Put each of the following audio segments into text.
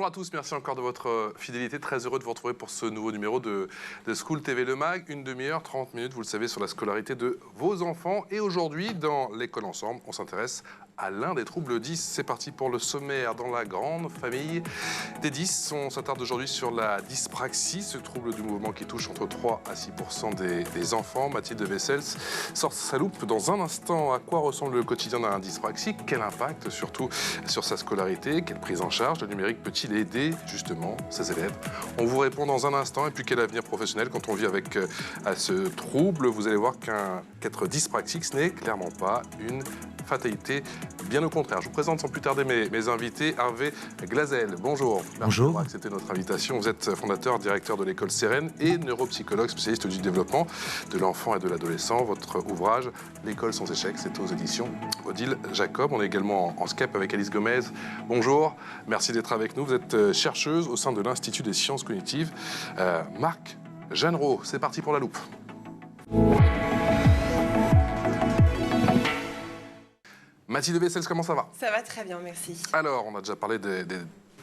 à tous, merci encore de votre fidélité. Très heureux de vous retrouver pour ce nouveau numéro de School TV Le Mag. Une demi-heure, 30 minutes, vous le savez, sur la scolarité de vos enfants. Et aujourd'hui, dans l'école ensemble, on s'intéresse à l'un des troubles 10. C'est parti pour le sommaire dans la grande famille des 10. On s'attarde aujourd'hui sur la dyspraxie, ce trouble du mouvement qui touche entre 3 à 6% des enfants. Mathilde Wessels sort sa loupe dans un instant. À quoi ressemble le quotidien d'un dyspraxique? Quel impact surtout sur sa scolarité? Quelle prise en charge? Le numérique peut-il aider justement ses élèves? On vous répond dans un instant. Et puis quel avenir professionnel quand on vit avec ce trouble? Vous allez voir qu'être dyspraxique, ce n'est clairement pas une fatalité, bien au contraire. Je vous présente sans plus tarder mes invités. Hervé Glazel, bonjour. Merci d'avoir accepté notre invitation. Vous êtes fondateur, directeur de l'école Sérène et neuropsychologue spécialiste du développement de l'enfant et de l'adolescent. Votre ouvrage, L'école sans échec, c'est aux éditions Odile Jacob. On est également en Skype avec Alice Gomez. Bonjour, merci d'être avec nous. Vous êtes chercheuse au sein de l'Institut des sciences cognitives. Marc Jeannereau, c'est parti pour la loupe. Mathilde Wessels, comment ça va? Ça va très bien, merci. Alors, on a déjà parlé des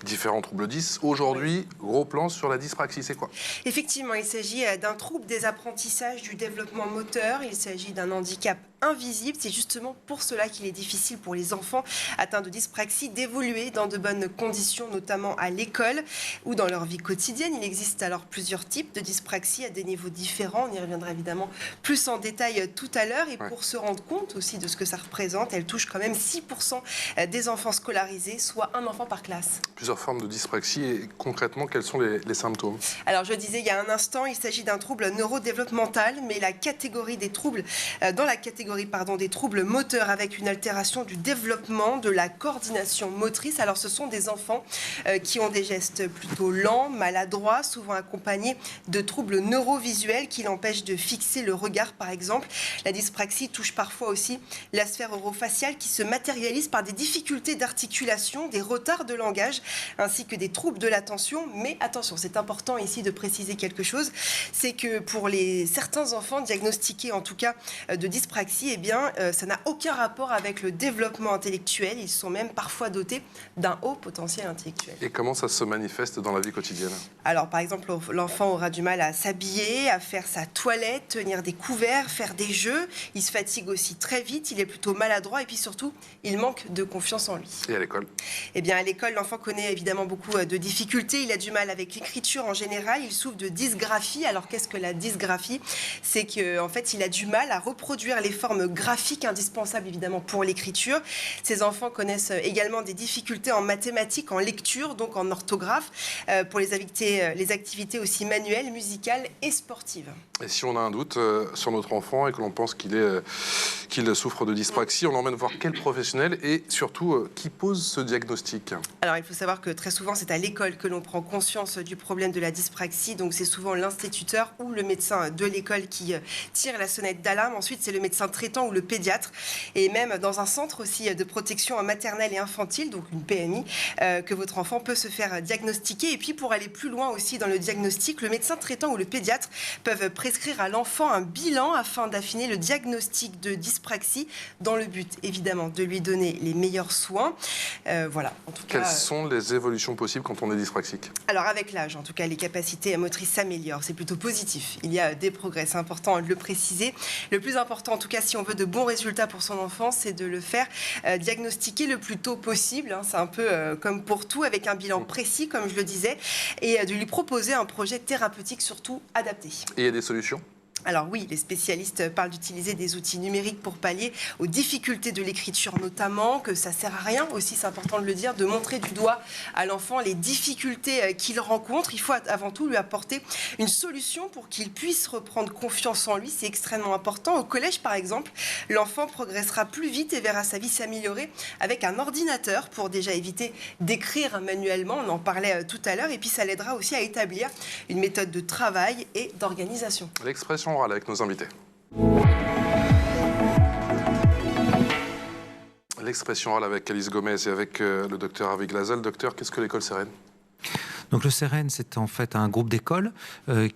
différents troubles 10. Aujourd'hui, gros plan sur la dyspraxie, c'est quoi? Effectivement, il s'agit d'un trouble des apprentissages du développement moteur. Il s'agit d'un handicap invisible. C'est justement pour cela qu'il est difficile pour les enfants atteints de dyspraxie d'évoluer dans de bonnes conditions, notamment à l'école ou dans leur vie quotidienne. Il existe alors plusieurs types de dyspraxie à des niveaux différents. On y reviendra évidemment plus en détail tout à l'heure. Et pour se rendre compte aussi de ce que ça représente, elle touche quand même 6% des enfants scolarisés, soit un enfant par classe. Plusieurs formes de dyspraxie et concrètement, quels sont les symptômes? Alors, je disais il y a un instant, il s'agit d'un trouble neurodéveloppemental, mais la catégorie des troubles, dans la catégorie des troubles moteurs avec une altération du développement de la coordination motrice. Alors, ce sont des enfants qui ont des gestes plutôt lents, maladroits, souvent accompagnés de troubles neurovisuels qui l'empêchent de fixer le regard, par exemple. La dyspraxie touche parfois aussi la sphère orofaciale qui se matérialise par des difficultés d'articulation, des retards de langage, ainsi que des troubles de l'attention. Mais attention, c'est important ici de préciser quelque chose, c'est que pour certains enfants diagnostiqués en tout cas de dyspraxie, eh bien, ça n'a aucun rapport avec le développement intellectuel. Ils sont même parfois dotés d'un haut potentiel intellectuel. Et comment ça se manifeste dans la vie quotidienne? Alors, par exemple, l'enfant aura du mal à s'habiller, à faire sa toilette, tenir des couverts, faire des jeux. Il se fatigue aussi très vite, il est plutôt maladroit et puis surtout, il manque de confiance en lui. Et à l'école? Eh bien, à l'école, l'enfant connaît évidemment beaucoup de difficultés. Il a du mal avec l'écriture en général. Il souffre de dysgraphie. Alors, qu'est-ce que la dysgraphie? C'est qu'en fait, il a du mal à reproduire les formes graphiques indispensables évidemment pour l'écriture. Ces enfants connaissent également des difficultés en mathématiques, en lecture, donc en orthographe, pour les activités aussi manuelles, musicales et sportives. Et si on a un doute sur notre enfant et que l'on pense qu'il souffre de dyspraxie, on l'emmène voir quel professionnel et surtout qui pose ce diagnostic? Alors, il faut savoir que très souvent, c'est à l'école que l'on prend conscience du problème de la dyspraxie. Donc, c'est souvent l'instituteur ou le médecin de l'école qui tire la sonnette d'alarme. Ensuite, c'est le médecin traitant ou le pédiatre. Et même dans un centre aussi de protection maternelle et infantile, donc une PMI, que votre enfant peut se faire diagnostiquer. Et puis, pour aller plus loin aussi dans le diagnostic, le médecin traitant ou le pédiatre peuvent prescrire à l'enfant un bilan afin d'affiner le diagnostic de dyspraxie dans le but, évidemment, de lui donner les meilleurs soins. Voilà. En tout cas, quelles sont les évolutions possibles quand on est dyspraxique? Alors, avec l'âge, en tout cas, les capacités motrices s'améliorent. C'est plutôt positif. Il y a des progrès. C'est important de le préciser. Le plus important, en tout cas, si on veut de bons résultats pour son enfant, c'est de le faire diagnostiquer le plus tôt possible. C'est un peu comme pour tout, avec un bilan précis, comme je le disais, et de lui proposer un projet thérapeutique surtout adapté. Et il y a des solutions? Alors oui, les spécialistes parlent d'utiliser des outils numériques pour pallier aux difficultés de l'écriture notamment, que ça sert à rien aussi, c'est important de le dire, de montrer du doigt à l'enfant les difficultés qu'il rencontre. Il faut avant tout lui apporter une solution pour qu'il puisse reprendre confiance en lui, c'est extrêmement important. Au collège par exemple, l'enfant progressera plus vite et verra sa vie s'améliorer avec un ordinateur pour déjà éviter d'écrire manuellement, on en parlait tout à l'heure, et puis ça l'aidera aussi à établir une méthode de travail et d'organisation. L'expression orale avec nos invités. L'expression orale avec Alice Gomez et avec le docteur Hervé Glazel. Docteur, qu'est-ce que l'école Sérène? Donc le CEREN, c'est en fait un groupe d'écoles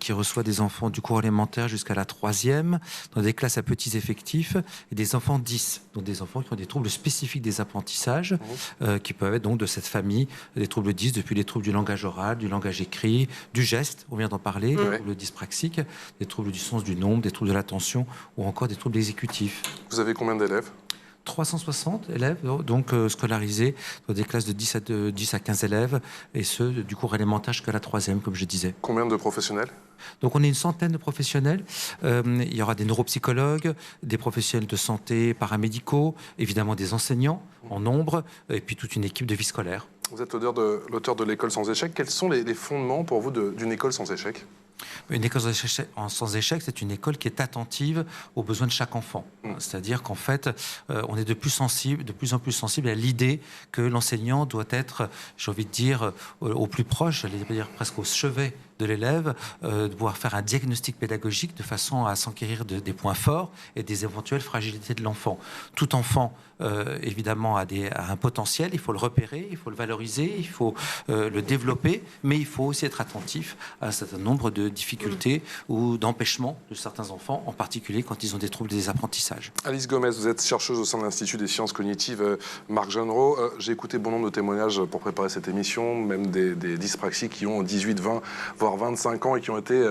qui reçoit des enfants du cours élémentaire jusqu'à la 3e, dans des classes à petits effectifs, et des enfants 10, donc des enfants qui ont des troubles spécifiques des apprentissages, qui peuvent être donc de cette famille, des troubles 10, depuis les troubles du langage oral, du langage écrit, du geste, on vient d'en parler, des troubles dyspraxiques, des troubles du sens du nombre, des troubles de l'attention, ou encore des troubles exécutifs. Vous avez combien d'élèves ? 360 élèves donc scolarisés dans des classes de 10 à 15 élèves, et ceux du cours élémentaire jusqu'à la 3e, comme je disais. Combien de professionnels ? Donc on est une centaine de professionnels. Il y aura des neuropsychologues, des professionnels de santé paramédicaux, évidemment des enseignants en nombre, et puis toute une équipe de vie scolaire. Vous êtes l'auteur de l'école sans échec. Quels sont les fondements pour vous d'une école sans échec ? Une école sans échec, c'est une école qui est attentive aux besoins de chaque enfant. C'est-à-dire qu'en fait, on est de plus en plus sensible à l'idée que l'enseignant doit être, j'ai envie de dire, au plus proche, j'allais dire presque au chevet de l'élève, de pouvoir faire un diagnostic pédagogique de façon à s'enquérir des points forts et des éventuelles fragilités de l'enfant. Tout enfant, évidemment, a un potentiel, il faut le repérer, il faut le valoriser, il faut le développer, mais il faut aussi être attentif à un certain nombre de difficultés ou d'empêchements de certains enfants, en particulier quand ils ont des troubles des apprentissages. Alice Gomez, vous êtes chercheuse au sein de l'Institut des sciences cognitives Marc Jeanneraud. J'ai écouté bon nombre de témoignages pour préparer cette émission, même des dyspraxies qui ont 18, 20, voire 25 ans et qui ont été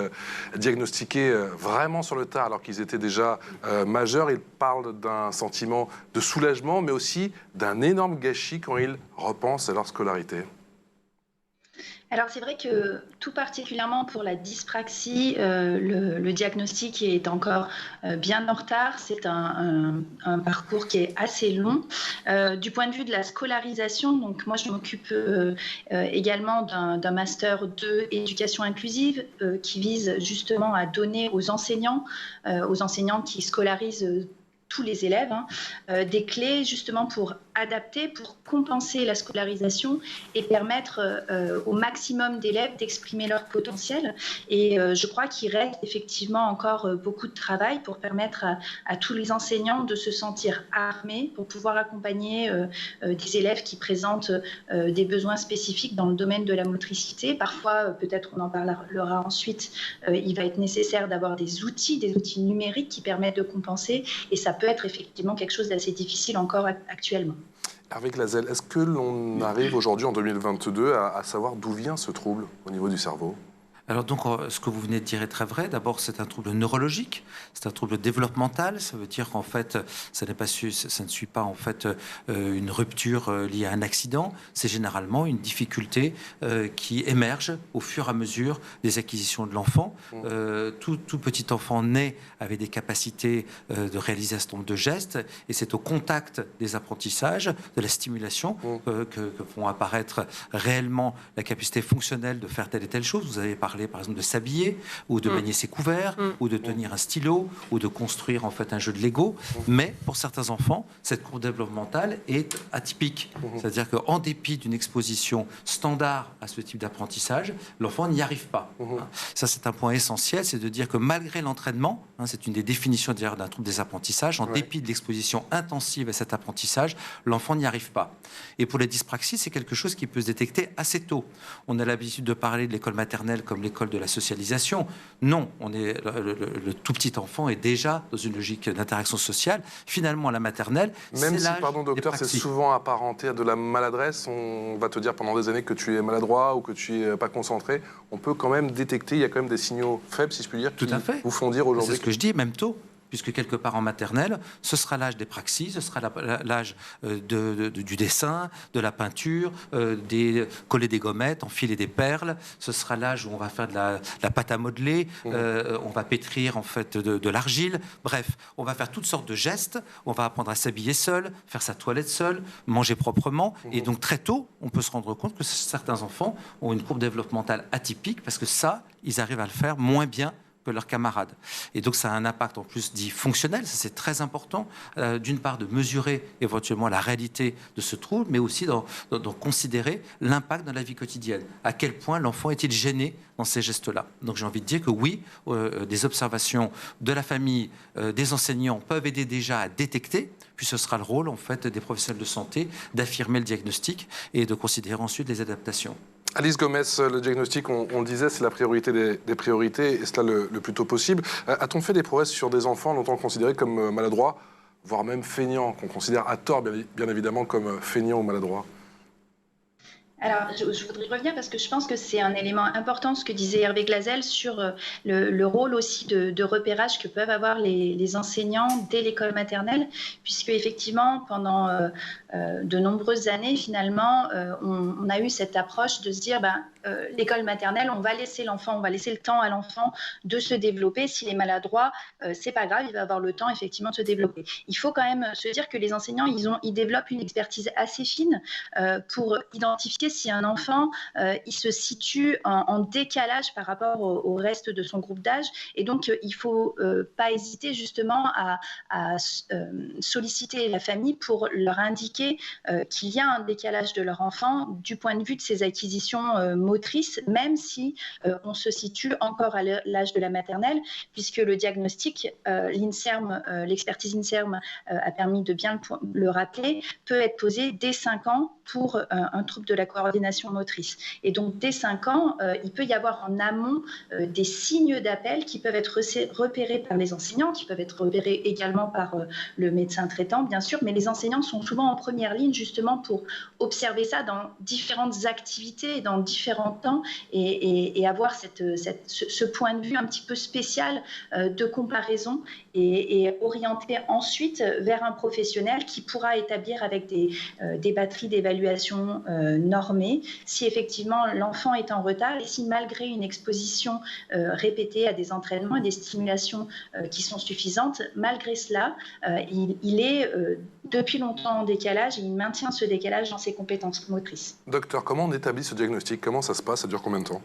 diagnostiqués vraiment sur le tard alors qu'ils étaient déjà majeurs. Ils parlent d'un sentiment de soulagement, mais aussi d'un énorme gâchis quand ils repensent à leur scolarité. Alors c'est vrai que tout particulièrement pour la dyspraxie, le diagnostic est encore bien en retard. C'est un parcours qui est assez long. Du point de vue de la scolarisation, donc moi je m'occupe également d'un master 2 éducation inclusive qui vise justement à donner aux enseignants qui scolarisent tous les élèves, des clés justement pour adapter, pour compenser la scolarisation et permettre au maximum d'élèves d'exprimer leur potentiel. Et je crois qu'il reste effectivement encore beaucoup de travail pour permettre à tous les enseignants de se sentir armés pour pouvoir accompagner des élèves qui présentent des besoins spécifiques dans le domaine de la motricité. Parfois, peut-être on en parlera ensuite, il va être nécessaire d'avoir des outils numériques qui permettent de compenser, et ça peut être effectivement quelque chose d'assez difficile encore actuellement. Hervé Clazel, est-ce que l'on arrive aujourd'hui en 2022 à savoir d'où vient ce trouble au niveau du cerveau ? Alors donc, ce que vous venez de dire est très vrai. D'abord, c'est un trouble neurologique, c'est un trouble développemental. Ça veut dire qu'en fait, ça ne suit pas en fait une rupture liée à un accident. C'est généralement une difficulté qui émerge au fur et à mesure des acquisitions de l'enfant. Tout petit enfant naît avec des capacités de réaliser un certain nombre de gestes, et c'est au contact des apprentissages, de la stimulation, que vont apparaître réellement la capacité fonctionnelle de faire telle et telle chose. Vous avez parlé par exemple de s'habiller, ou de manier ses couverts, ou de tenir un stylo, ou de construire en fait un jeu de Lego. Mais pour certains enfants, cette courbe développementale est atypique. C'est-à-dire qu'en dépit d'une exposition standard à ce type d'apprentissage, l'enfant n'y arrive pas. Ça, c'est un point essentiel, c'est de dire que malgré l'entraînement, c'est une des définitions d'un trouble des apprentissages, en dépit de l'exposition intensive à cet apprentissage, l'enfant n'y arrive pas. Et pour les dyspraxies, c'est quelque chose qui peut se détecter assez tôt. On a l'habitude de parler de l'école maternelle comme l'école de la socialisation. Non, le tout petit enfant est déjà dans une logique d'interaction sociale. Finalement, la maternelle, même si, pardon docteur, c'est souvent apparenté à de la maladresse, on va te dire pendant des années que tu es maladroit ou que tu n'es pas concentré, on peut quand même détecter, il y a quand même des signaux faibles, si je puis dire, qui vous font dire aujourd'hui... C'est ce que je dis, même tôt. Puisque quelque part en maternelle, ce sera l'âge des praxis, ce sera l'âge du dessin, de la peinture, coller des gommettes, enfiler des perles. Ce sera l'âge où on va faire de la pâte à modeler, on va pétrir en fait de l'argile. Bref, on va faire toutes sortes de gestes. On va apprendre à s'habiller seul, faire sa toilette seul, manger proprement. Et donc très tôt, on peut se rendre compte que certains enfants ont une courbe développementale atypique, parce que ça, ils arrivent à le faire moins bien que leurs camarades. Et donc ça a un impact en plus dit fonctionnel, ça c'est très important, d'une part de mesurer éventuellement la réalité de ce trouble, mais aussi d'en considérer l'impact dans la vie quotidienne. À quel point l'enfant est-il gêné dans ces gestes-là. Donc j'ai envie de dire que oui, des observations de la famille, des enseignants peuvent aider déjà à détecter, puis ce sera le rôle en fait des professionnels de santé d'affirmer le diagnostic et de considérer ensuite les adaptations. Alice Gomez, le diagnostic, on le disait, c'est la priorité des priorités, et cela le plus tôt possible. A-t-on fait des prouesses sur des enfants longtemps considérés comme maladroits, voire même feignants, qu'on considère à tort, bien évidemment, comme feignants ou maladroits? Alors, je voudrais revenir parce que je pense que c'est un élément important, ce que disait Hervé Glazel, sur le rôle aussi de repérage que peuvent avoir les enseignants dès l'école maternelle, puisque effectivement, pendant de nombreuses années, finalement, on a eu cette approche de se dire, l'école maternelle, on va laisser l'enfant, on va laisser le temps à l'enfant de se développer. S'il est maladroit, c'est pas grave, il va avoir le temps effectivement de se développer. Il faut quand même se dire que les enseignants, ils développent une expertise assez fine pour identifier si un enfant il se situe en décalage par rapport au reste de son groupe d'âge, et donc il ne faut pas hésiter justement à solliciter la famille pour leur indiquer qu'il y a un décalage de leur enfant du point de vue de ses acquisitions motrices, même si on se situe encore à l'âge de la maternelle, puisque le diagnostic, l'INSERM, l'expertise INSERM a permis de bien le rappeler, peut être posé dès 5 ans pour un trouble de la coordination motrice. Et donc, dès 5 ans, il peut y avoir en amont des signes d'appel qui peuvent être repérés par les enseignants, qui peuvent être repérés également par le médecin traitant, bien sûr, mais les enseignants sont souvent en première ligne justement pour observer ça dans différentes activités, dans différents temps, et avoir ce point de vue un petit peu spécial de comparaison et orienter ensuite vers un professionnel qui pourra établir avec des batteries d'évaluation normées si effectivement l'enfant est en retard et si malgré une exposition répétée à des entraînements et des stimulations qui sont suffisantes, malgré cela, il est depuis longtemps en décalage et il maintient ce décalage dans ses compétences motrices. Docteur, comment on établit ce diagnostic? Comment ça se passe? Ça dure combien de temps?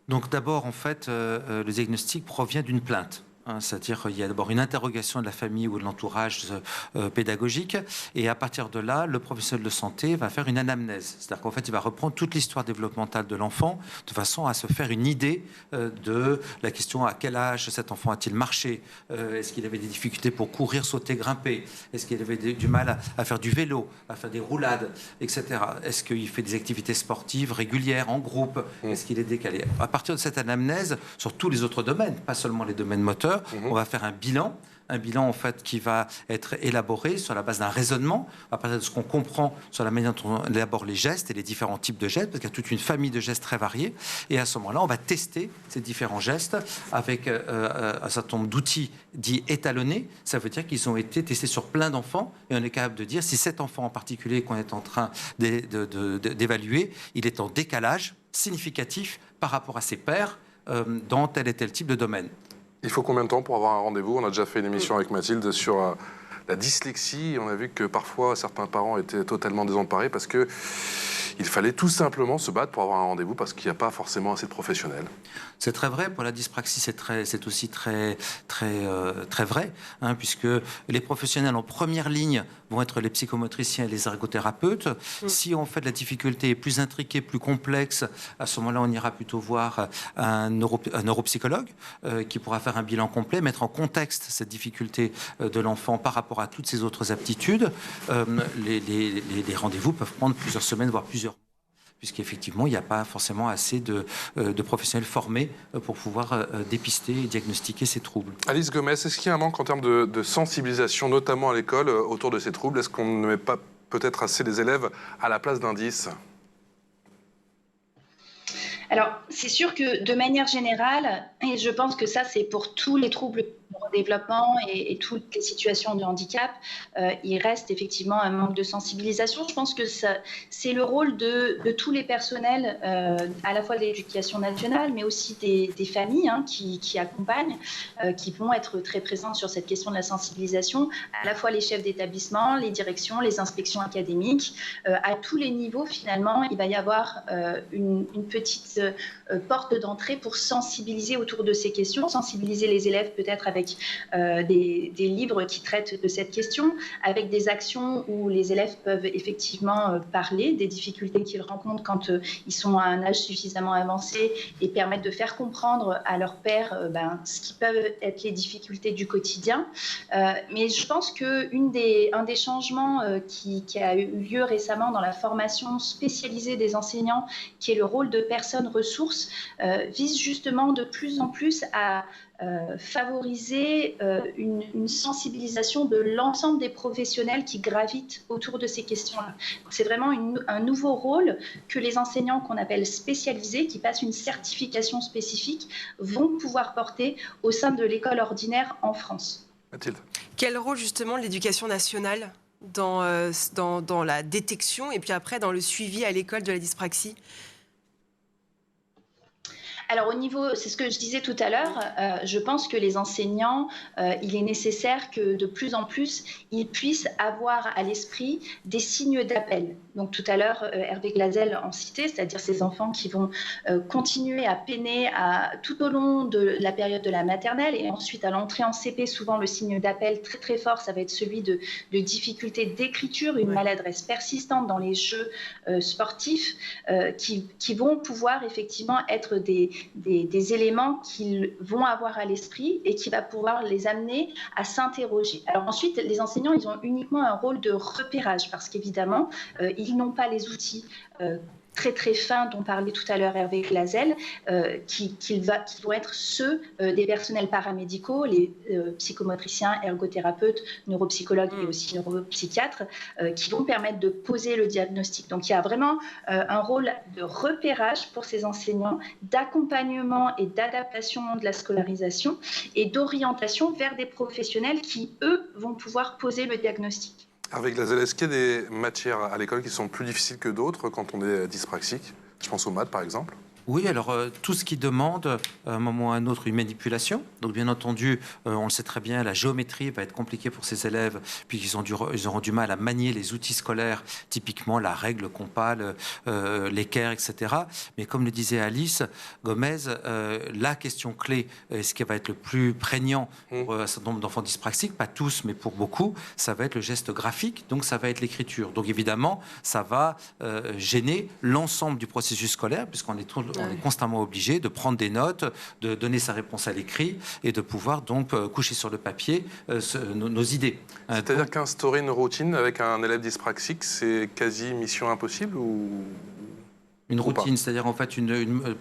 Donc d'abord, en fait, le diagnostic provient d'une plainte. C'est-à-dire qu'il y a d'abord une interrogation de la famille ou de l'entourage pédagogique, et à partir de là, le professionnel de santé va faire une anamnèse. C'est-à-dire qu'en fait, il va reprendre toute l'histoire développementale de l'enfant de façon à se faire une idée de la question: à quel âge cet enfant a-t-il marché, est-ce qu'il avait des difficultés pour courir, sauter, grimper, est-ce qu'il avait du mal à faire du vélo, à faire des roulades, etc. Est-ce qu'il fait des activités sportives régulières, en groupe, est-ce qu'il est décalé? À partir de cette anamnèse, sur tous les autres domaines, pas seulement les domaines moteurs, on va faire un bilan en fait qui va être élaboré sur la base d'un raisonnement, à partir de ce qu'on comprend sur la manière dont on élabore les gestes et les différents types de gestes, parce qu'il y a toute une famille de gestes très variés, et à ce moment-là, on va tester ces différents gestes avec un certain nombre d'outils dits étalonnés. Ça veut dire qu'ils ont été testés sur plein d'enfants, et on est capable de dire si cet enfant en particulier qu'on est en train d'évaluer, il est en décalage significatif par rapport à ses pairs dans tel et tel type de domaine. Il faut combien de temps pour avoir un rendez-vous? On a déjà fait une émission avec Mathilde sur la dyslexie. On a vu que parfois, certains parents étaient totalement désemparés parce qu'il fallait tout simplement se battre pour avoir un rendez-vous parce qu'il n'y a pas forcément assez de professionnels. C'est très vrai. Pour la dyspraxie, c'est aussi très vrai, puisque les professionnels en première ligne vont être les psychomotriciens et les ergothérapeutes. Si en fait la difficulté est plus intriquée, plus complexe, à ce moment-là, on ira plutôt voir un neuropsychologue qui pourra faire un bilan complet, mettre en contexte cette difficulté de l'enfant par rapport à toutes ses autres aptitudes. Les rendez-vous peuvent prendre plusieurs semaines, voire plusieurs mois, puisqu'effectivement, il n'y a pas forcément assez de professionnels formés pour pouvoir dépister et diagnostiquer ces troubles. Alice Gomez, est-ce qu'il y a un manque en termes de sensibilisation, notamment à l'école, autour de ces troubles? Est-ce qu'on ne met pas peut-être assez les élèves à la place d'indices? Alors, c'est sûr que de manière générale, et je pense que ça c'est pour tous les troubles de neurodéveloppement et toutes les situations de handicap, il reste effectivement un manque de sensibilisation. Je pense que c'est le rôle de tous les personnels, à la fois de l'éducation nationale, mais aussi des familles qui accompagnent, qui vont être très présents sur cette question de la sensibilisation, à la fois les chefs d'établissement, les directions, les inspections académiques. À tous les niveaux, finalement, il va y avoir une petite porte d'entrée pour sensibiliser autour de ces questions, sensibiliser les élèves peut-être avec avec des livres qui traitent de cette question, avec des actions où les élèves peuvent effectivement parler des difficultés qu'ils rencontrent quand ils sont à un âge suffisamment avancé et permettre de faire comprendre à leurs pairs ce qui peuvent être les difficultés du quotidien. Mais je pense qu'un des changements qui a eu lieu récemment dans la formation spécialisée des enseignants, qui est le rôle de personnes ressources, vise justement de plus en plus à favoriser une sensibilisation de l'ensemble des professionnels qui gravitent autour de ces questions-là. C'est vraiment un nouveau rôle que les enseignants qu'on appelle spécialisés, qui passent une certification spécifique, vont pouvoir porter au sein de l'école ordinaire en France. Mathilde. Quel rôle justement l'éducation nationale dans la détection et puis après dans le suivi à l'école de la dyspraxie? Alors au niveau, c'est ce que je disais tout à l'heure, je pense que les enseignants, il est nécessaire que de plus en plus, ils puissent avoir à l'esprit des signes d'appel. Donc tout à l'heure, Hervé Glazel en citait, c'est-à-dire ces enfants qui vont continuer à peiner tout au long de la période de la maternelle et ensuite à l'entrée en CP, souvent le signe d'appel très très fort, ça va être celui de difficultés d'écriture, une maladresse persistante dans les jeux sportifs qui vont pouvoir effectivement être des éléments qu'ils vont avoir à l'esprit et qui va pouvoir les amener à s'interroger. Alors ensuite, les enseignants, ils ont uniquement un rôle de repérage parce qu'évidemment, ils n'ont pas les outils très très fins dont parlait tout à l'heure Hervé Glazel, qui vont être ceux des personnels paramédicaux, les psychomotriciens, ergothérapeutes, neuropsychologues et aussi neuropsychiatres, qui vont permettre de poser le diagnostic. Donc il y a vraiment un rôle de repérage pour ces enseignants, d'accompagnement et d'adaptation de la scolarisation et d'orientation vers des professionnels qui, eux, vont pouvoir poser le diagnostic. Avec Glazel, est-ce qu'il y a des matières à l'école qui sont plus difficiles que d'autres quand on est dyspraxique? Je pense aux maths, par exemple. Oui, alors tout ce qui demande à un moment ou à un autre une manipulation. Donc bien entendu, on le sait très bien, la géométrie va être compliquée pour ces élèves, puis ils auront du mal à manier les outils scolaires, typiquement la règle, le compas, l'équerre, etc. Mais comme le disait Alice Gomez, la question clé, ce qui va être le plus prégnant pour un certain nombre d'enfants dyspraxiques, pas tous, mais pour beaucoup, ça va être le geste graphique, donc ça va être l'écriture. Donc évidemment, ça va gêner l'ensemble du processus scolaire, puisqu'on est constamment obligé de prendre des notes, de donner sa réponse à l'écrit et de pouvoir donc coucher sur le papier nos idées. C'est-à-dire qu'instaurer une routine avec un élève dyspraxique, c'est quasi mission impossible ou... Une routine, c'est-à-dire en fait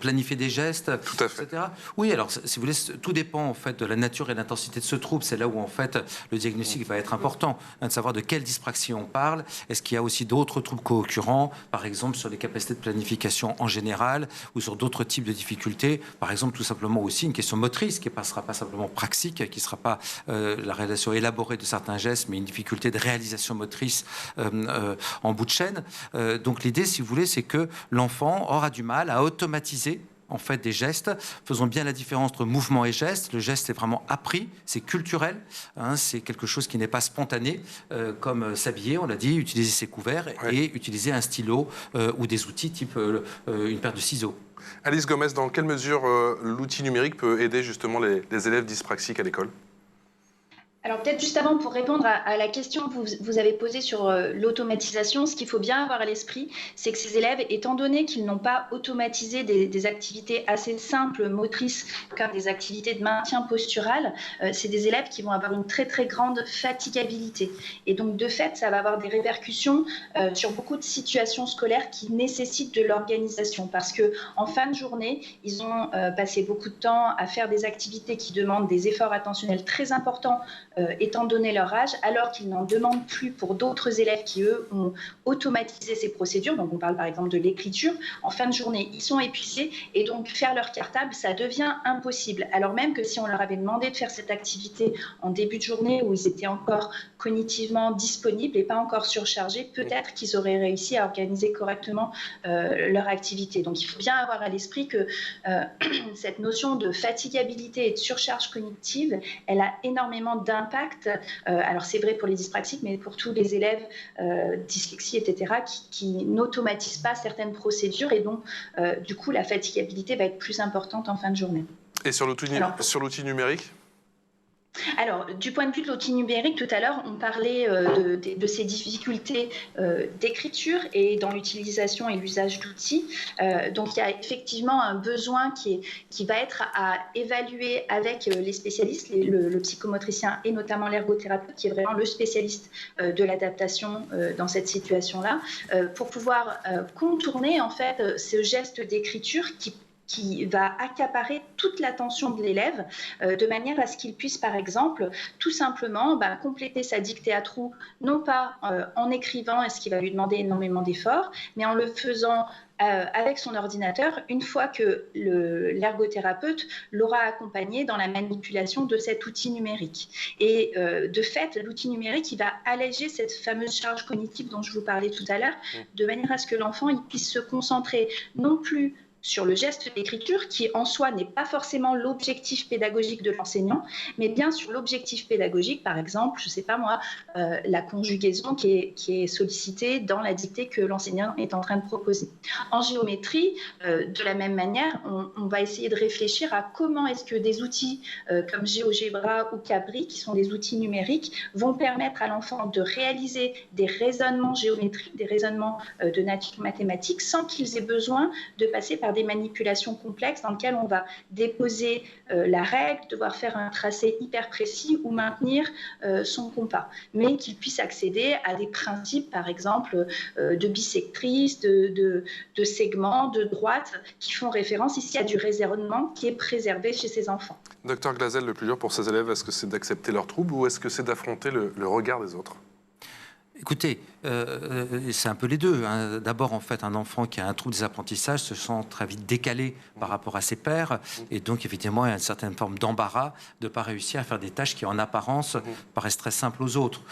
planifier des gestes, tout à fait. etc. Oui, alors si vous voulez, tout dépend en fait de la nature et de l'intensité de ce trouble. C'est là où en fait le diagnostic va être important, de savoir de quelle dyspraxie on parle. Est-ce qu'il y a aussi d'autres troubles co-occurrents, par exemple sur les capacités de planification en général, ou sur d'autres types de difficultés, par exemple tout simplement aussi une question motrice qui ne sera pas simplement praxique, qui ne sera pas la réalisation élaborée de certains gestes, mais une difficulté de réalisation motrice en bout de chaîne. Donc l'idée, si vous voulez, c'est que l'enfant aura du mal à automatiser en fait des gestes. Faisons bien la différence entre mouvement et geste. Le geste est vraiment appris, c'est culturel, c'est quelque chose qui n'est pas spontané, comme s'habiller, on l'a dit, utiliser ses couverts et utiliser un stylo ou des outils type une paire de ciseaux. Alice Gomez, dans quelle mesure l'outil numérique peut aider justement les élèves dyspraxiques à l'école ? Alors peut-être juste avant, pour répondre à la question que vous avez posée sur l'automatisation, ce qu'il faut bien avoir à l'esprit, c'est que ces élèves, étant donné qu'ils n'ont pas automatisé des activités assez simples, motrices, comme des activités de maintien postural, c'est des élèves qui vont avoir une très très grande fatigabilité. Et donc de fait, ça va avoir des répercussions sur beaucoup de situations scolaires qui nécessitent de l'organisation. Parce qu'en fin de journée, ils ont passé beaucoup de temps à faire des activités qui demandent des efforts attentionnels très importants, étant donné leur âge, alors qu'ils n'en demandent plus pour d'autres élèves qui, eux, ont automatisé ces procédures. Donc, on parle par exemple de l'écriture. En fin de journée, ils sont épuisés et donc faire leur cartable, ça devient impossible. Alors même que si on leur avait demandé de faire cette activité en début de journée où ils étaient encore cognitivement disponibles et pas encore surchargés, peut-être qu'ils auraient réussi à organiser correctement leur activité. Donc, il faut bien avoir à l'esprit que cette notion de fatigabilité et de surcharge cognitive, elle a énormément d'impact. Alors c'est vrai pour les dyspraxiques, mais pour tous les élèves dyslexie, etc., qui n'automatisent pas certaines procédures et dont du coup la fatigabilité va être plus importante en fin de journée. Et sur l'outil numérique ? Alors, du point de vue de l'outil numérique, tout à l'heure, on parlait de ces difficultés d'écriture et dans l'utilisation et l'usage d'outils. Donc, il y a effectivement un besoin qui va être à évaluer avec les spécialistes, le psychomotricien et notamment l'ergothérapeute, qui est vraiment le spécialiste de l'adaptation dans cette situation-là, pour pouvoir contourner en fait ce geste d'écriture qui va accaparer toute l'attention de l'élève de manière à ce qu'il puisse, par exemple, tout simplement compléter sa dictée à trous, non pas en écrivant, ce qui va lui demander énormément d'efforts, mais en le faisant avec son ordinateur, une fois que l'ergothérapeute l'aura accompagné dans la manipulation de cet outil numérique. Et de fait, l'outil numérique, il va alléger cette fameuse charge cognitive dont je vous parlais tout à l'heure, de manière à ce que l'enfant il puisse se concentrer non plus sur le geste d'écriture, qui en soi n'est pas forcément l'objectif pédagogique de l'enseignant, mais bien sur l'objectif pédagogique, par exemple, je ne sais pas moi, la conjugaison qui est sollicitée dans la dictée que l'enseignant est en train de proposer. En géométrie, de la même manière, on va essayer de réfléchir à comment est-ce que des outils comme GeoGebra ou Cabri, qui sont des outils numériques, vont permettre à l'enfant de réaliser des raisonnements géométriques, des raisonnements de nature mathématique, sans qu'ils aient besoin de passer par des manipulations complexes dans lesquelles on va déposer la règle, devoir faire un tracé hyper précis ou maintenir son compas, mais qu'il puisse accéder à des principes, par exemple, de bissectrice, de segments, de droite, qui font référence ici à du raisonnement qui est préservé chez ces enfants. Docteur Glazel, le plus dur pour ces élèves, est-ce que c'est d'accepter leurs troubles ou est-ce que c'est d'affronter le regard des autres ? Écoutez, c'est un peu les deux. Hein. D'abord, en fait, un enfant qui a un trouble des apprentissages se sent très vite décalé par rapport à ses pairs. Et donc, effectivement, il y a une certaine forme d'embarras de ne pas réussir à faire des tâches qui, en apparence, paraissent très simples aux autres.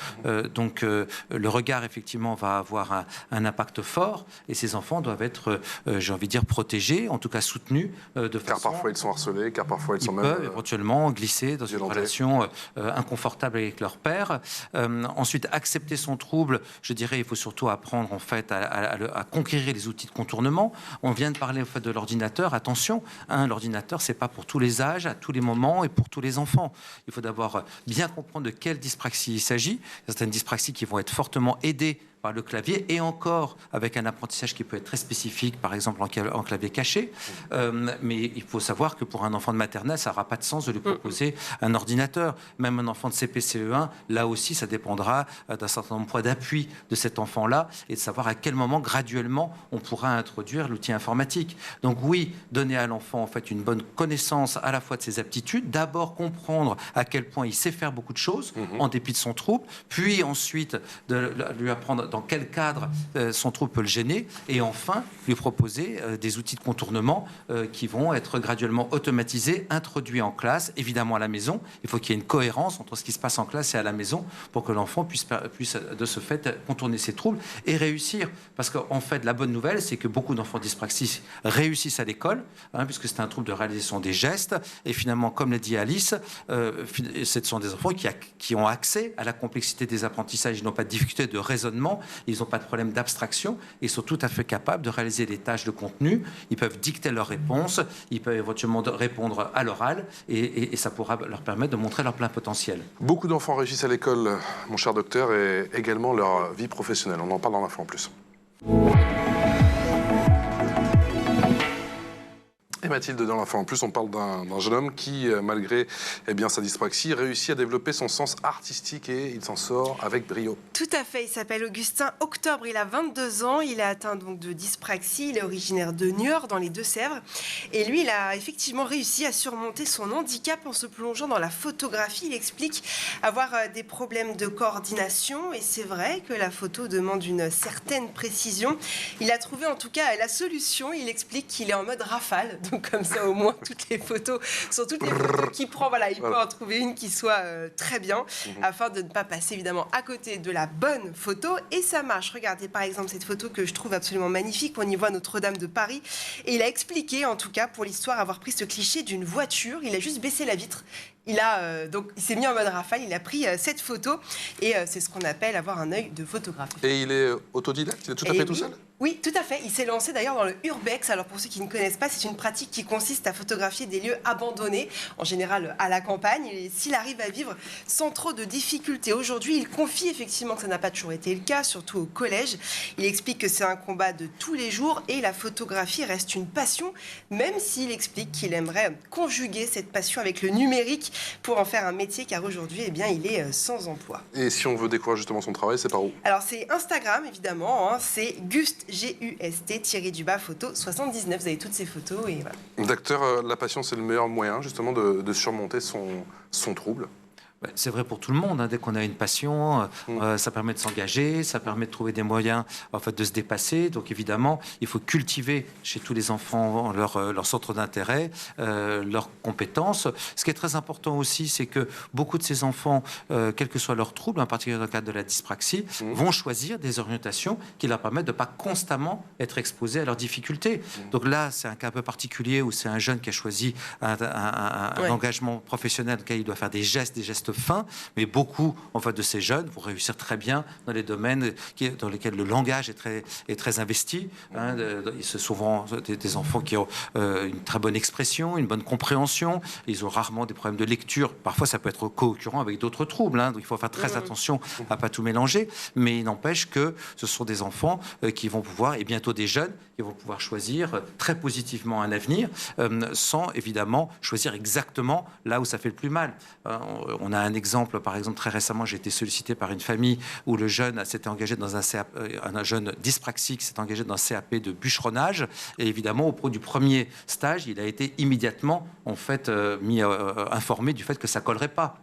Donc, le regard, effectivement, va avoir un impact fort. Et ces enfants doivent être, j'ai envie de dire, protégés, en tout cas soutenus. Car parfois, ils sont harcelés, car parfois, ils sont même... peuvent éventuellement glisser dans une relation inconfortable avec leur père. Ensuite, accepter son trouble, je dirais, il faut surtout apprendre en fait à conquérir les outils de contournement. On vient de parler en fait de l'ordinateur. Attention, l'ordinateur, c'est pas pour tous les âges, à tous les moments et pour tous les enfants. Il faut d'abord bien comprendre de quelle dyspraxie il s'agit. Certaines dyspraxies qui vont être fortement aidées par le clavier, et encore avec un apprentissage qui peut être très spécifique, par exemple en clavier caché. Mais il faut savoir que pour un enfant de maternelle, ça n'aura pas de sens de lui proposer un ordinateur. Même un enfant de CP-CE1, là aussi, ça dépendra d'un certain nombre d'appuis de cet enfant-là et de savoir à quel moment, graduellement, on pourra introduire l'outil informatique. Donc oui, donner à l'enfant en fait une bonne connaissance à la fois de ses aptitudes, d'abord comprendre à quel point il sait faire beaucoup de choses, en dépit de son trouble, puis ensuite de lui apprendre dans quel cadre son trouble peut le gêner, et enfin lui proposer des outils de contournement qui vont être graduellement automatisés, introduits en classe, évidemment à la maison. Il faut qu'il y ait une cohérence entre ce qui se passe en classe et à la maison pour que l'enfant puisse de ce fait contourner ses troubles et réussir. Parce qu'en fait, la bonne nouvelle, c'est que beaucoup d'enfants dyspraxiques réussissent à l'école, puisque c'est un trouble de réalisation des gestes, et finalement, comme l'a dit Alice, ce sont des enfants qui ont accès à la complexité des apprentissages, ils n'ont pas de difficulté de raisonnement, ils n'ont pas de problème d'abstraction, ils sont tout à fait capables de réaliser des tâches de contenu, ils peuvent dicter leurs réponses, ils peuvent éventuellement répondre à l'oral, et ça pourra leur permettre de montrer leur plein potentiel. Beaucoup d'enfants réussissent à l'école, mon cher docteur, et également leur vie professionnelle. On en parle dans l'info en plus. Et Mathilde, dans l'info en plus, on parle d'un jeune homme qui, malgré sa dyspraxie, réussit à développer son sens artistique et il s'en sort avec brio. Tout à fait, il s'appelle Augustin Octobre, il a 22 ans, il est atteint donc de dyspraxie, il est originaire de Niort dans les Deux-Sèvres. Et lui, il a effectivement réussi à surmonter son handicap en se plongeant dans la photographie. Il explique avoir des problèmes de coordination et c'est vrai que la photo demande une certaine précision. Il a trouvé en tout cas la solution, il explique qu'il est en mode rafale. Donc comme ça, au moins, toutes les photos sont toutes les photos qu'il prend. Voilà, il peut en trouver une qui soit très bien, afin de ne pas passer évidemment à côté de la bonne photo. Et ça marche. Regardez par exemple cette photo que je trouve absolument magnifique. On y voit Notre-Dame de Paris. Et il a expliqué, en tout cas pour l'histoire, avoir pris ce cliché d'une voiture. Il a juste baissé la vitre Il s'est mis en mode rafale, il a pris cette photo et c'est ce qu'on appelle avoir un œil de photographe. Et il est autodidacte, il est tout à fait tout seul? Oui, tout à fait. Il s'est lancé d'ailleurs dans le urbex. Alors pour ceux qui ne connaissent pas, c'est une pratique qui consiste à photographier des lieux abandonnés, en général à la campagne. Et s'il arrive à vivre sans trop de difficultés aujourd'hui, il confie effectivement que ça n'a pas toujours été le cas, surtout au collège. Il explique que c'est un combat de tous les jours et la photographie reste une passion, même s'il explique qu'il aimerait conjuguer cette passion avec le numérique pour en faire un métier, car aujourd'hui, eh bien, il est sans emploi. Et si on veut découvrir justement son travail, c'est par où? Alors c'est Instagram évidemment, c'est Gust-photo 79. Vous avez toutes ces photos et voilà. Docteur, la passion, c'est le meilleur moyen justement de surmonter son trouble. C'est vrai pour tout le monde. Dès qu'on a une passion, ça permet de s'engager, ça permet de trouver des moyens en fait, de se dépasser. Donc évidemment, il faut cultiver chez tous les enfants leur centre d'intérêt, leurs compétences. Ce qui est très important aussi, c'est que beaucoup de ces enfants, quel que soit leur trouble, en particulier dans le cadre de la dyspraxie, vont choisir des orientations qui leur permettent de ne pas constamment être exposés à leurs difficultés. Donc là, c'est un cas un peu particulier où c'est un jeune qui a choisi un engagement professionnel dans lequel il doit faire des gestes fin, mais beaucoup en fait, de ces jeunes vont réussir très bien dans les domaines dans lesquels le langage est très investi. C'est souvent des enfants qui ont une très bonne expression, une bonne compréhension. Ils ont rarement des problèmes de lecture. Parfois, ça peut être co-occurrent avec d'autres troubles. Donc, il faut faire très attention à ne pas tout mélanger. Mais il n'empêche que ce sont des enfants qui vont pouvoir, et bientôt des jeunes, qui vont pouvoir choisir très positivement un avenir sans, évidemment, choisir exactement là où ça fait le plus mal. On a un exemple, par exemple, très récemment, j'ai été sollicité par une famille où le jeune s'était engagé dans un jeune dyspraxique s'est engagé dans un CAP de bûcheronnage. Et évidemment, au cours du premier stage, il a été immédiatement, en fait, informé du fait que ça collerait pas.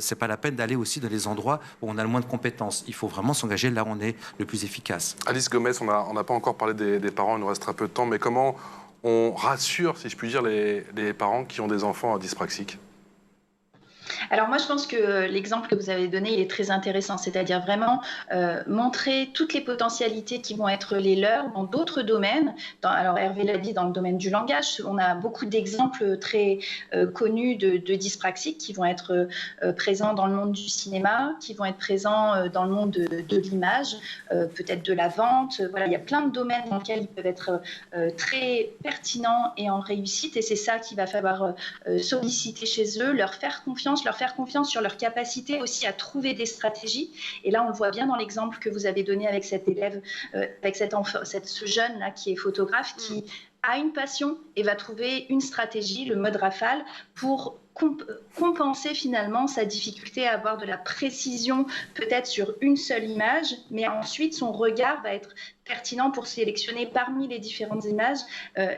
C'est pas la peine d'aller aussi dans les endroits où on a le moins de compétences. Il faut vraiment s'engager là où on est le plus efficace. Alice Gomez, on n'a pas encore parlé des parents, il nous reste très peu de temps, mais comment on rassure, si je puis dire, les parents qui ont des enfants dyspraxiques? Alors moi, je pense que l'exemple que vous avez donné, il est très intéressant, c'est-à-dire vraiment montrer toutes les potentialités qui vont être les leurs dans d'autres domaines. Alors Hervé l'a dit, dans le domaine du langage, on a beaucoup d'exemples très connus de dyspraxiques qui vont être présents dans le monde du cinéma, qui vont être présents dans le monde de l'image, peut-être de la vente. Voilà, il y a plein de domaines dans lesquels ils peuvent être très pertinents et en réussite, et c'est ça qu'il va falloir solliciter chez eux, leur faire confiance sur leur capacité aussi à trouver des stratégies. Et là, on le voit bien dans l'exemple que vous avez donné avec cet élève, avec ce jeune-là qui est photographe, qui a une passion et va trouver une stratégie, le mode rafale, pour compenser finalement sa difficulté à avoir de la précision peut-être sur une seule image, mais ensuite son regard va être pertinent pour sélectionner parmi les différentes images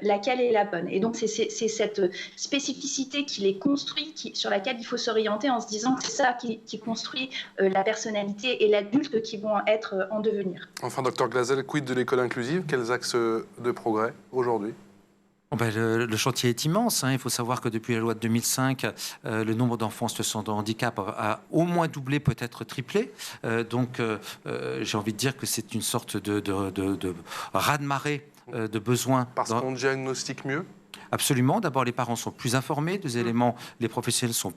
laquelle est la bonne. Et donc c'est cette spécificité qui les construit, sur laquelle il faut s'orienter en se disant que c'est ça qui construit la personnalité et l'adulte qui vont être en devenir. Enfin, Dr Glazel, quid de l'école inclusive? Quels axes de progrès aujourd'hui? Le chantier est immense. Il faut savoir que depuis la loi de 2005, le nombre d'enfants en situation de handicap a au moins doublé, peut-être triplé. Donc, j'ai envie de dire que c'est une sorte de raz-de-marée de besoins. Parce qu'on diagnostique mieux? Absolument. D'abord, les parents sont plus informés. Deux éléments, les professionnels sont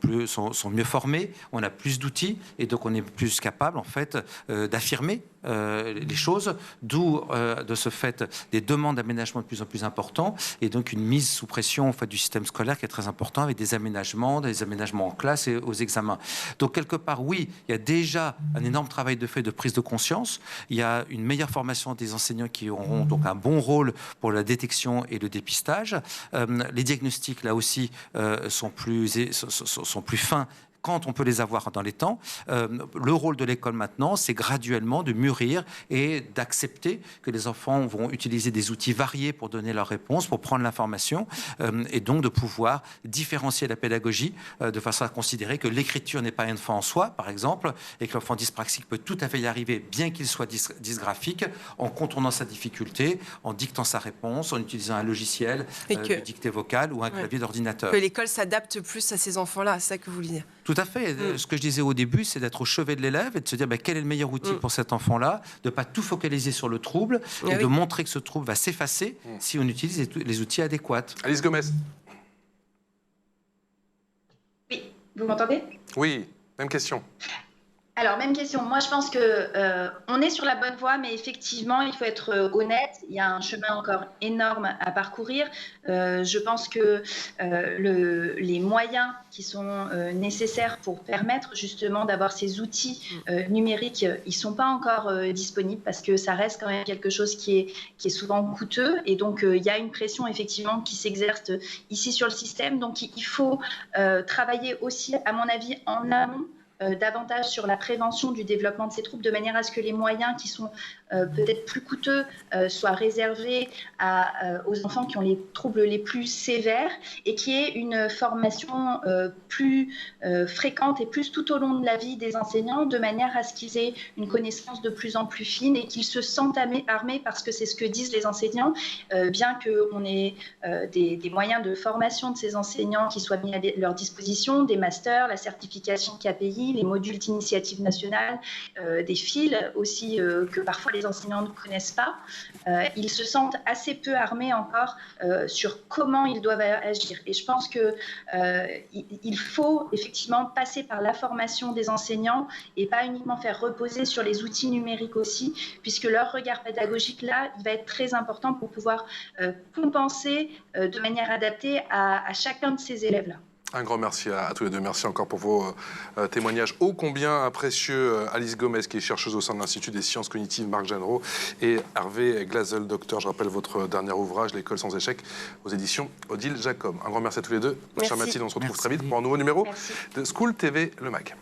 mieux formés. On a plus d'outils et donc on est plus capable, en fait, d'affirmer les choses, d'où de ce fait des demandes d'aménagement de plus en plus importantes et donc une mise sous pression en fait, du système scolaire qui est très important avec des aménagements en classe et aux examens. Donc quelque part, oui, il y a déjà un énorme travail de fait de prise de conscience. Il y a une meilleure formation des enseignants qui auront donc un bon rôle pour la détection et le dépistage. Les diagnostics, là aussi, sont plus fins quand on peut les avoir dans les temps. Le rôle de l'école maintenant, c'est graduellement de mûrir et d'accepter que les enfants vont utiliser des outils variés pour donner leurs réponses, pour prendre l'information, et donc de pouvoir différencier la pédagogie de façon à considérer que l'écriture n'est pas une fin en soi, par exemple, et que l'enfant dyspraxique peut tout à fait y arriver, bien qu'il soit dysgraphique, en contournant sa difficulté, en dictant sa réponse, en utilisant un logiciel de dictée vocale ou un clavier d'ordinateur. Que l'école s'adapte plus à ces enfants-là, c'est ça que vous voulez dire? Tout à fait. Ce que je disais au début, c'est d'être au chevet de l'élève et de se dire quel est le meilleur outil pour cet enfant-là, de ne pas tout focaliser sur le trouble et de montrer que ce trouble va s'effacer si on utilise les outils adéquats. Alice Gomez. Oui, Vous m'entendez? Oui, même question. Alors, même question. Moi, je pense que on est sur la bonne voie, mais effectivement, il faut être honnête. Il y a un chemin encore énorme à parcourir. Je pense que les moyens qui sont nécessaires pour permettre justement d'avoir ces outils numériques, ils sont pas encore disponibles parce que ça reste quand même quelque chose qui est souvent coûteux. Et donc, il y a une pression effectivement qui s'exerce ici sur le système. Donc, il faut travailler aussi, à mon avis, en amont. Davantage sur la prévention du développement de ces troubles, de manière à ce que les moyens qui sont peut-être plus coûteux soient réservés aux enfants qui ont les troubles les plus sévères et qui est une formation plus fréquente et plus tout au long de la vie des enseignants, de manière à ce qu'ils aient une connaissance de plus en plus fine et qu'ils se sentent armés, parce que c'est ce que disent les enseignants, bien qu'on ait des moyens de formation de ces enseignants qui soient mis à leur disposition, des masters, la certification KPI, les modules d'initiative nationale, des fils aussi que parfois les enseignants ne connaissent pas. Ils se sentent assez peu armés encore sur comment ils doivent agir. Et je pense qu'il faut effectivement passer par la formation des enseignants et pas uniquement faire reposer sur les outils numériques aussi, puisque leur regard pédagogique là, il va être très important pour pouvoir compenser de manière adaptée à chacun de ces élèves-là. Un grand merci à tous les deux. Merci encore pour vos témoignages ô combien précieux. Alice Gomez, qui est chercheuse au sein de l'Institut des sciences cognitives Marc Jeanneret, et Hervé Glazel, docteur. Je rappelle votre dernier ouvrage, L'école sans échec, aux éditions Odile Jacob. Un grand merci à tous les deux. Chère Mathilde, on se retrouve très vite pour un nouveau numéro de School TV Le Mag.